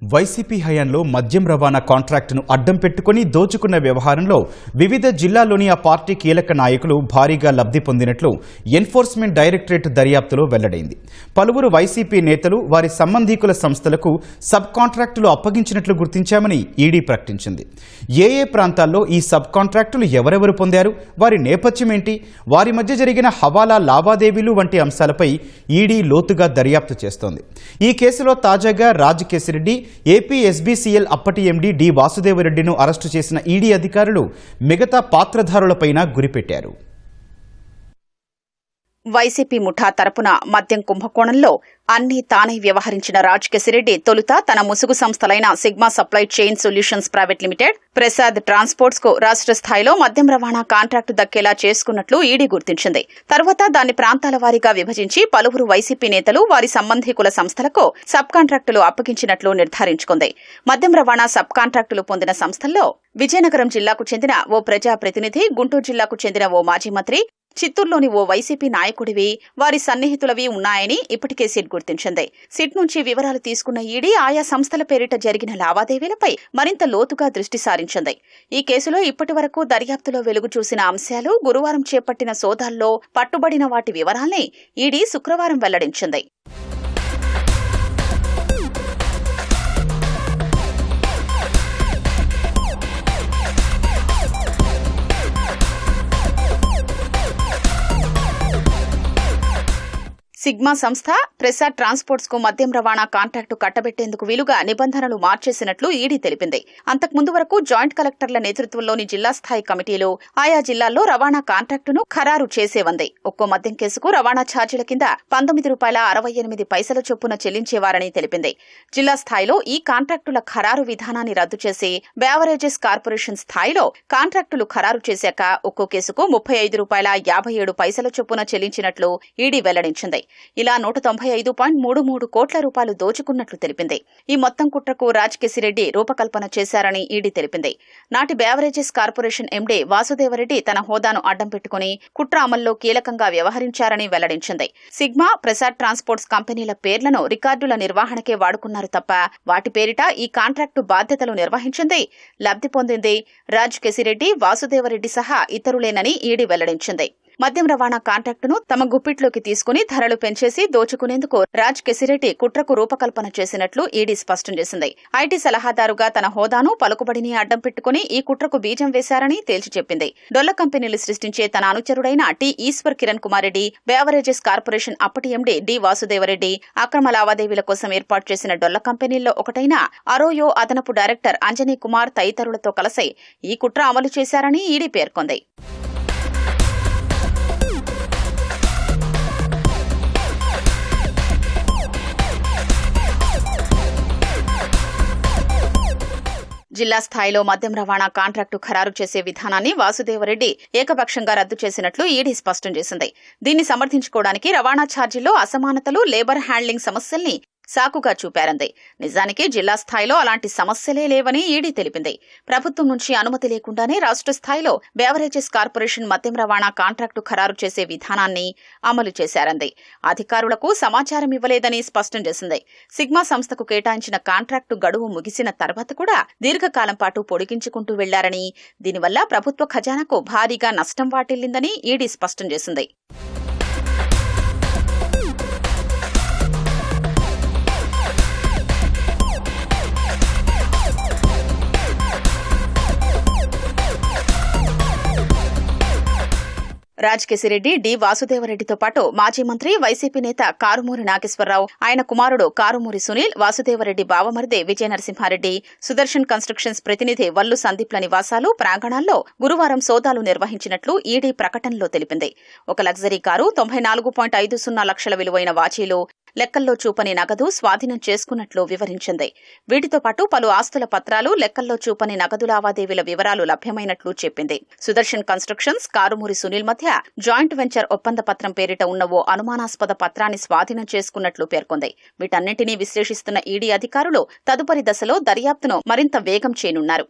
YCP హయాంలో మద్యం రవాణా కాంట్రాక్టును అడ్డం పెట్టుకుని దోచుకున్న వ్యవహారంలో వివిధ జిల్లాల్లోని ఆ పార్టీ కీలక నాయకులు భారీగా లబ్ధి పొందినట్లు ఎన్ఫోర్స్మెంట్ డైరెక్టరేట్ దర్యాప్తులో వెల్లడైంది. పలువురు వైసీపీ నేతలు వారి సంబంధీకుల సంస్థలకు సబ్ కాంట్రాక్టులు అప్పగించినట్లు గుర్తించామని ఈడీ ప్రకటించింది. ఏ ప్రాంతాల్లో ఈ సబ్ కాంట్రాక్టులు ఎవరెవరు పొందారు, వారి నేపథ్యం ఏంటి, వారి మధ్య జరిగిన హవాలా లావాదేవీలు వంటి అంశాలపై ఈడీ లోతుగా దర్యాప్తు చేస్తోంది. ఈ కేసులో తాజాగా రాజ్ కేసిరెడ్డి, ఏపీ ఎస్బీసీఎల్ అప్పటి ఎండీ డి వాసుదేవరెడ్డిను అరెస్టు చేసిన ఈడీ అధికారులు మిగతా పాత్రధారులపైన గురిపెట్టారు. వైసీపీ ముఠా తరపున మద్యం కుంభకోణంలో అన్ని తానే వ్యవహరించిన రాజ్ కేసిరెడ్డి తొలుత తన ముసుగు సంస్థలైన Sigma supply chain solutions private limited, Prasad transports కు రాష్ట్ర స్థాయిలో మద్యం రవాణా కాంట్రాక్టు దక్కేలా చేసుకున్నట్లు ఈడీ గుర్తించింది. తర్వాత దాన్ని ప్రాంతాల వారీగా విభజించి పలువురు వైసీపీ నేతలు వారి సంబంధీకుల సంస్థలకు సబ్ కాంట్రాక్టులు అప్పగించినట్లు నిర్ధారించుకుంది. మద్యం రవాణా సబ్ కాంట్రాక్టులు పొందిన సంస్థల్లో విజయనగరం జిల్లాకు చెందిన ఓ ప్రజాప్రతినిధి, గుంటూరు జిల్లాకు చెందిన ఓ మాజీ మంత్రి, చిత్తూరులోని ఓ వైసీపీ నాయకుడివి, వారి సన్నిహితులవి ఉన్నాయని ఇప్పటికే సిట్ గుర్తించింది. సిట్ నుంచి వివరాలు తీసుకున్న ఈడీ ఆయా సంస్థల పేరిట జరిగిన లావాదేవీలపై మరింత లోతుగా దృష్టి సారించింది. ఈ కేసులో ఇప్పటి వరకు దర్యాప్తులో వెలుగు చూసిన అంశాలు, గురువారం చేపట్టిన సోదాల్లో పట్టుబడిన వాటి వివరాల్ని ఈడీ శుక్రవారం వెల్లడించింది. సిగ్మా సంస్థ ప్రసాద్ ట్రాన్స్పోర్ట్స్ కు మద్యం రవాణా కాంట్రాక్టు కట్టబెట్టేందుకు వీలుగా నిబంధనలు మార్చేసినట్లు ఈడీ తెలిపింది. అంతకుముందు వరకు జాయింట్ కలెక్టర్ల నేతృత్వంలోని జిల్లా స్థాయి కమిటీలు ఆయా జిల్లాల్లో రవాణా కాంట్రాక్టును ఖరారు చేసేవంది. ఒక్కో మద్యం కేసుకు రవాణా ఛార్జీల కింద $19.68 చొప్పున చెల్లించేవారని తెలిపింది. జిల్లా స్థాయిలో ఈ కాంట్రాక్టుల ఖరారు విధానాన్ని రద్దు చేసి బేవరేజెస్ కార్పొరేషన్ స్థాయిలో కాంట్రాక్టులు ఖరారు చేశాక ఒక్కో కేసుకు $35.57 చొప్పున చెల్లించినట్లు ఈడీ వెల్లడించింది. ఇలా 195.33 కోట్ల రూపాయలు దోచుకున్నట్లు తెలిపింది. ఈ మొత్తం కుట్రకు రాజ్ కేసిరెడ్డి రూపకల్పన చేశారని ఈడీ తెలిపింది. నాటి బేవరేజెస్ కార్పొరేషన్ ఎండీ వాసుదేవరెడ్డి తన హోదాను అడ్డం పెట్టుకుని కుట్ర అమల్లో కీలకంగా వ్యవహరించారని వెల్లడించింది. సిగ్మా, ప్రసాద్ ట్రాన్స్పోర్ట్స్ కంపెనీల పేర్లను రికార్డుల నిర్వహణకే వాడుకున్నారు తప్ప వాటి పేరిట ఈ కాంట్రాక్టు బాధ్యతలు నిర్వహించింది, లబ్ధి పొందింది రాజ్ కేసిరెడ్డి, వాసుదేవరెడ్డి సహా ఇతరులేనని ఈడీ వెల్లడించింది. మద్యం రవాణా కాంట్రాక్టును తమ గుప్పిట్లోకి తీసుకుని ధరలు పెంచేసి దోచుకునేందుకు రాజ్ కేసిరెడ్డి కుట్రకు రూపకల్పన చేసినట్లు ఈడీ స్పష్టం చేసింది. ఐటీ సలహాదారుగా తన హోదాను, పలుకుబడిని అడ్డం పెట్టుకుని ఈ కుట్రకు బీజం వేశారని తేల్చి చెప్పింది. డొల్ల కంపెనీలు సృష్టించే తన అనుచరుడైన T Eshwar Kiran Kumar Reddy, beverages corporation అప్పటి ఎండీ డి వాసుదేవరెడ్డి అక్రమ లావాదేవీల కోసం ఏర్పాటు చేసిన డొల్ల కంపెనీల్లో ఒకటైన అరోయో అదనపు డైరెక్టర్ అంజనీ కుమార్ తదితరులతో కలిసి ఈ కుట్ర అమలు చేశారని ఈడీ పేర్కొంది. జిల్లా స్థాయిలో మద్యం రవాణా కాంట్రాక్టు ఖరారు చేసే విధానాన్ని వాసుదేవరెడ్డి ఏకపక్షంగా రద్దు చేసినట్లు ఈడీ స్పష్టం చేసింది. దీన్ని సమర్థించుకోవడానికి రవాణా ఛార్జీల్లో అసమానతలు, లేబర్ హ్యాండ్లింగ్ సమస్యల్ని సాకుగా చూపారంది. నిజానికి జిల్లా స్థాయిలో అలాంటి సమస్యలే లేవని ఈడీ తెలిపింది. ప్రభుత్వం నుంచి అనుమతి లేకుండానే రాష్ట్ర స్థాయిలో బేవరేజెస్ కార్పొరేషన్ మద్యం రవాణా కాంట్రాక్టు ఖరారు చేసే విధానాన్ని అమలు చేశారంది. అధికారులకు సమాచారం ఇవ్వలేదని స్పష్టం చేసింది. సిగ్మా సంస్థకు కేటాయించిన కాంట్రాక్టు గడువు ముగిసిన తర్వాత కూడా దీర్ఘకాలం పాటు పొడిగించుకుంటూ వెళ్లారని, దీనివల్ల ప్రభుత్వ ఖజానాకు భారీగా నష్టం వాటిల్లిందని ఈడీ స్పష్టం చేసింది. రాజ్ కేసిరెడ్డి, డి వాసుదేవరెడ్డితో పాటు మాజీ మంత్రి, వైసీపీ నేత కారుమూరి నాగేశ్వరరావు, ఆయన కుమారుడు కారుమూరి సునీల్, వాసుదేవరెడ్డి బావమరిది విజయనరసింహారెడ్డి, సుదర్శన్ కన్స్ట్రక్షన్స్ ప్రతినిధి వల్లు సందీప్ల నివాసాలు, ప్రాంగణాల్లో గురువారం సోదాలు నిర్వహించినట్లు ఈడీ ప్రకటనలో తెలిపింది. ఒక లగ్జరీ కారు, 94.50 లక్షల విలువైన వాచీలు, లెక్కల్లో చూపని నగదు స్వాధీనం చేసుకున్నట్లు వివరించింది. వీటితో పాటు పలు ఆస్తుల పత్రాలు, లెక్కల్లో చూపని నగదు లావాదేవీల వివరాలు లభ్యమైనట్లు చెప్పింది. సుదర్శన్ కన్స్ట్రక్షన్స్, కారుమూరి సునీల్ మధ్య జాయింట్ వెంచర్ ఒప్పంద పత్రం పేరిట ఉన్న ఓ అనుమానాస్పద పత్రాన్ని స్వాధీనం చేసుకున్నట్లు పేర్కొంది. వీటన్నింటినీ విశ్లేషిస్తున్న ఈడీ అధికారులు తదుపరి దశలో దర్యాప్తును మరింత వేగం చేయనున్నారు.